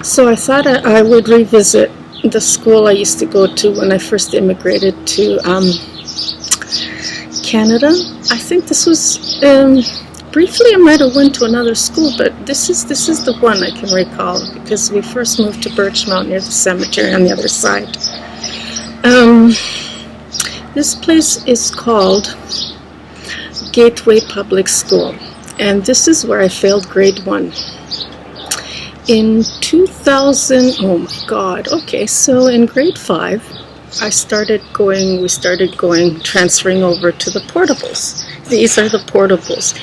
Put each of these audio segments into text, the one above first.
So I thought I would revisit the school I used to go to when I first immigrated to Canada. I think this was briefly. I might have went to another school, but this is the one I can recall because we first moved to Birchmount near the cemetery on the other side. This place is called Gateway Public School, and this is where I failed grade 1. In 2000, oh my God, okay, so in grade 5, we started going, transferring over to the portables. These are the portables.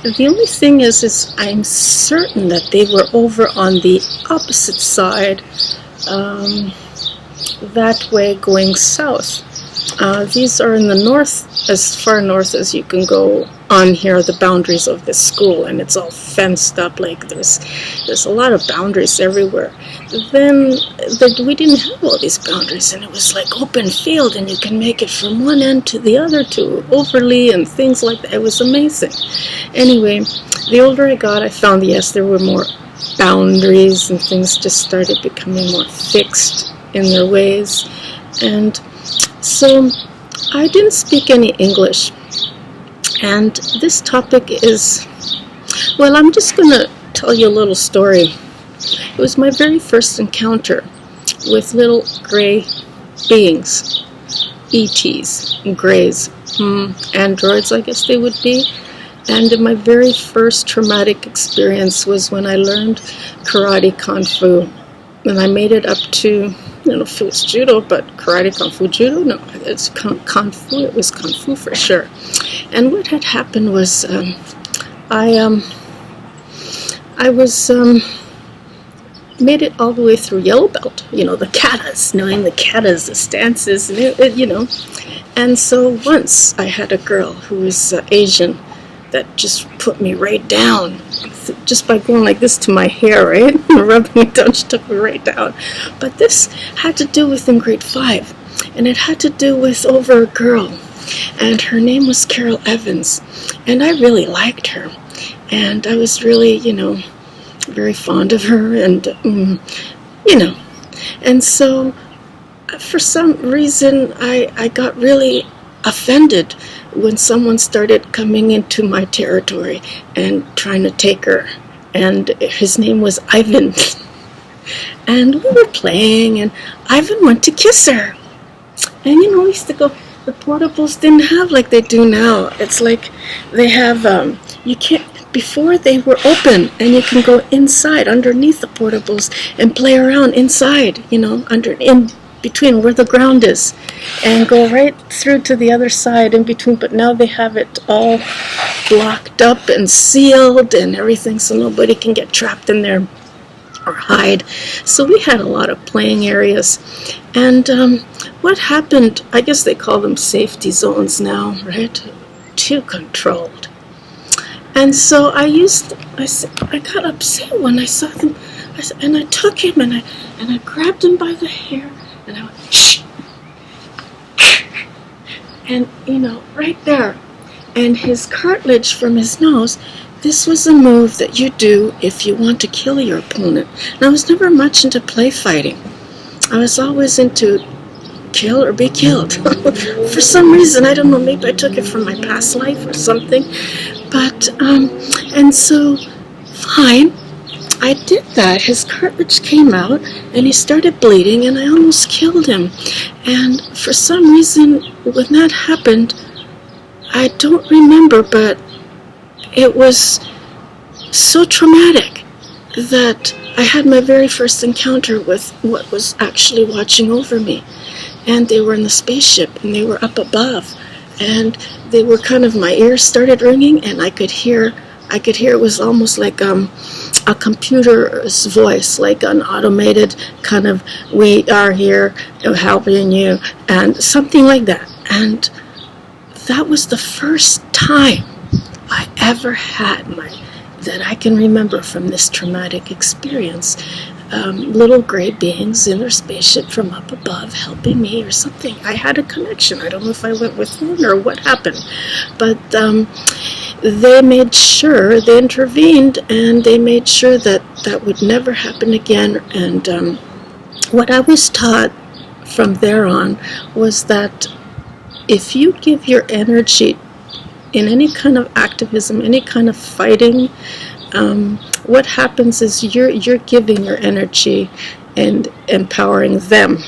And the only thing is I'm certain that they were over on the opposite side, that way going south. These are in the north, as far north as you can go. On here are the boundaries of this school, and it's all fenced up. Like there's a lot of boundaries everywhere. Then we didn't have all these boundaries, and it was like open field, and you can make it from one end to the other to overly and things like that. It was amazing. Anyway, the older I got, I found yes, there were more boundaries, and things just started becoming more fixed in their ways. And so I didn't speak any English. And this topic is, well, I'm just going to tell you a little story. It was my very first encounter with little gray beings, ETs, grays, androids, I guess they would be. And my very first traumatic experience was when I learned karate, kung fu. And I made it up to, I don't know if it was judo, but karate, kung fu, judo? No, it's kung fu. It was kung fu for sure. And what had happened was I was made it all the way through yellow belt. You know, the katas, knowing the katas, the stances, and you know. And so once I had a girl who was Asian that just put me right down, just by going like this to my hair, right? Rubbing it down, she took me right down. But this had to do with in grade 5, and it had to do with over a girl, and her name was Carol Evans, and I really liked her, and I was really, you know, very fond of her, and, you know, and so for some reason I got really offended when someone started coming into my territory and trying to take her, and his name was Ivan, and we were playing, and Ivan went to kiss her, and you know, we used to go, the portables didn't have like they do now. It's like they have, you can't, before they were open, and you can go inside, underneath the portables, and play around inside, you know, in between where the ground is, and go right through to the other side in between. But now they have it all blocked up and sealed and everything, so nobody can get trapped in there or hide. So we had a lot of playing areas, and what happened, I guess they call them safety zones now, right? Too controlled. And so I got upset when I saw them, and I took him and I grabbed him by the hair, and I went, shh, and you know, right there, and his cartilage from his nose. This was a move that you do if you want to kill your opponent. And I was never much into play fighting. I was always into kill or be killed. For some reason, I don't know, maybe I took it from my past life or something. But, and so, fine, I did that. His cartilage came out, and he started bleeding, and I almost killed him. And for some reason, when that happened, I don't remember, but it was so traumatic that I had my very first encounter with what was actually watching over me. And they were in the spaceship, and they were up above, and they were kind of, my ears started ringing, and I could hear it was almost like a computer's voice, like an automated kind of, we are here helping you, and something like that. And that was the first time I ever had that I can remember from this traumatic experience. Little gray beings in their spaceship from up above helping me or something. I had a connection. I don't know if I went with one or what happened. But they made sure, they intervened, and they made sure that that would never happen again. And what I was taught from there on was that if you give your energy in any kind of activism, any kind of fighting, what happens is you're giving your energy and empowering them.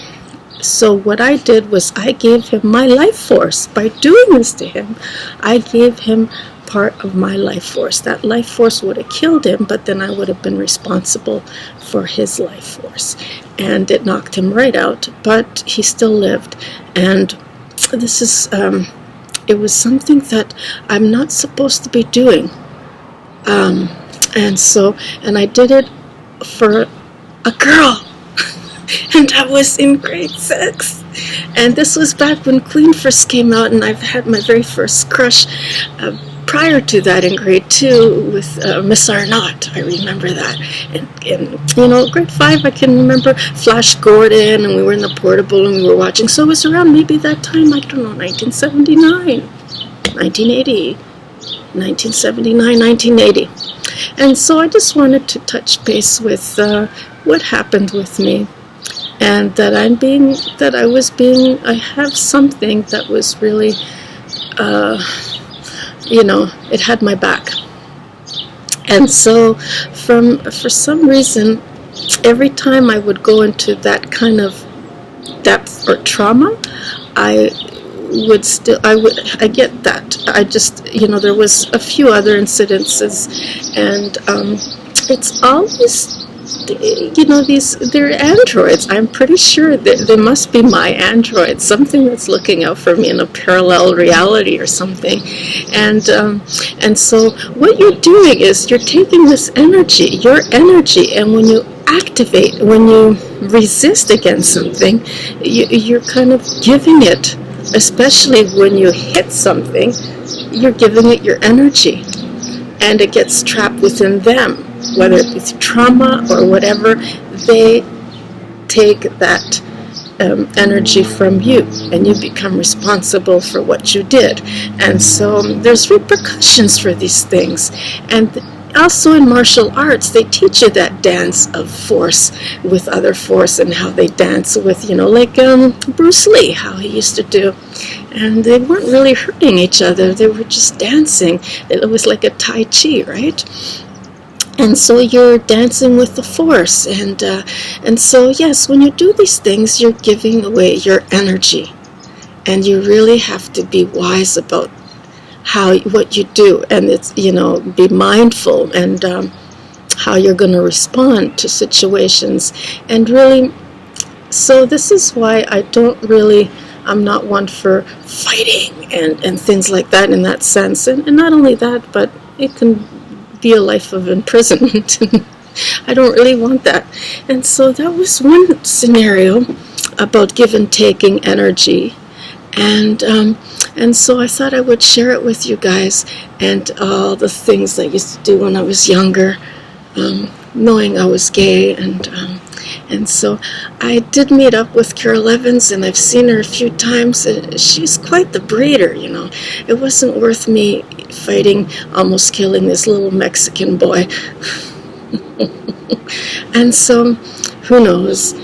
So what I did was I gave him my life force. By doing this to him, I gave him part of my life force. That life force would have killed him, but then I would have been responsible for his life force. And it knocked him right out, but he still lived. And this is, it was something that I'm not supposed to be doing. And I did it for a girl. And I was in grade 6. And this was back when Queen first came out, and I've had my very first crush prior to that in grade 2 with Miss Arnott. I remember that. And grade 5, I can remember Flash Gordon, and we were in the portable and we were watching. So it was around maybe that time, I don't know, 1979, 1980, 1979, 1980. And so I just wanted to touch base with what happened with me. And that I have something that was really, it had my back. And so for some reason, every time I would go into that kind of depth or trauma, I get that. I just, there was a few other incidences, and it's always, they're androids. I'm pretty sure that they must be my androids, something that's looking out for me in a parallel reality or something. And so what you're doing is you're taking this energy, your energy, and when you activate, when you resist against something, you're kind of giving it, especially when you hit something, you're giving it your energy, and it gets trapped within them. Whether it's trauma or whatever, they take that energy from you, and you become responsible for what you did. And so there's repercussions for these things. And also in martial arts, they teach you that dance of force with other force, and how they dance with, like Bruce Lee, how he used to do. And they weren't really hurting each other. They were just dancing. It was like a Tai Chi, right? And so you're dancing with the force. And so, yes, when you do these things, you're giving away your energy. And you really have to be wise about what you do. And it's, be mindful, and how you're going to respond to situations. And really, so this is why I'm not one for fighting and things like that in that sense. And not only that, but it can be a life of imprisonment. I don't really want that. And so that was one scenario about give and taking energy. And so I thought I would share it with you guys, and all the things I used to do when I was younger, knowing I was gay. And so I did meet up with Carol Evans, and I've seen her a few times. She's quite the breeder, It wasn't worth me fighting, almost killing this little Mexican boy. And so, who knows?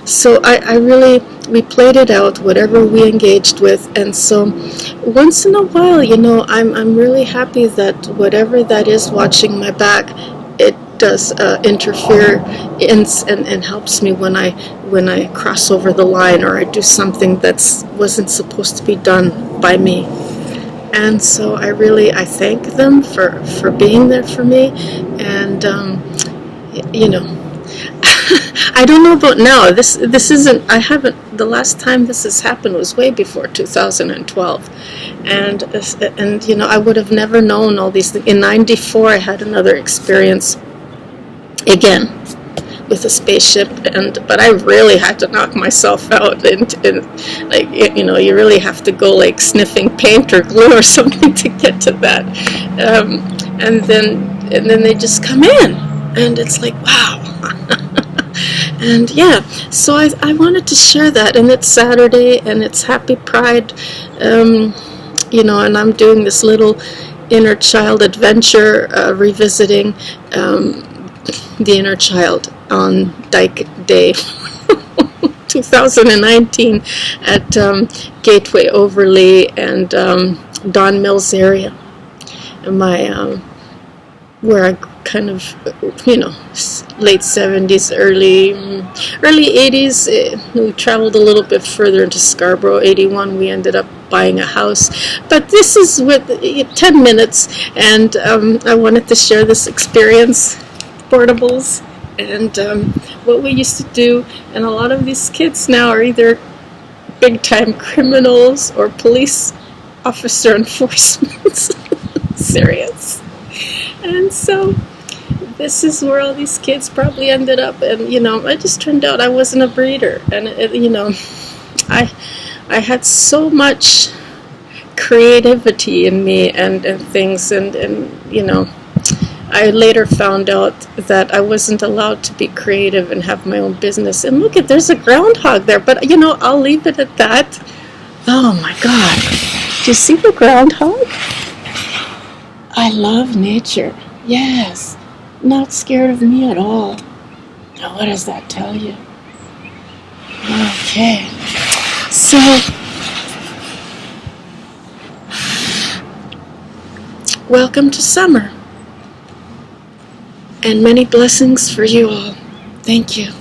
So we played it out, whatever we engaged with. And so once in a while, I'm really happy that whatever that is watching my back, it does interfere and helps me when I cross over the line, or I do something that wasn't supposed to be done by me. And so I thank them for being there for me. And I don't know about now. This isn't. I haven't. The last time this has happened was way before 2012, and I would have never known all these things. In '94, I had another experience again with a spaceship, but I really had to knock myself out, and you really have to go like sniffing paint or glue or something to get to that, and then they just come in, and it's like, wow. And yeah, so I wanted to share that, and it's Saturday, and it's Happy Pride and I'm doing this little inner child adventure, revisiting the inner child on Dyke Day 2019 at Gateway Overley and Don Mills area. And my where I kind of, late 70s, early 80s, we traveled a little bit further into Scarborough. 81, we ended up buying a house. But this is with 10 minutes, and I wanted to share this experience, portables, and what we used to do. And a lot of these kids now are either big-time criminals or police officer enforcement. Serious. And so this is where all these kids probably ended up. And it just turned out I wasn't a breeder. And I had so much creativity in me and things, and I later found out that I wasn't allowed to be creative and have my own business. And look, there's a groundhog there, but I'll leave it at that. Oh my God, do you see the groundhog? I love nature. Yes, not scared of me at all. Now, what does that tell you? Okay, so welcome to summer, and many blessings for you all. Thank you.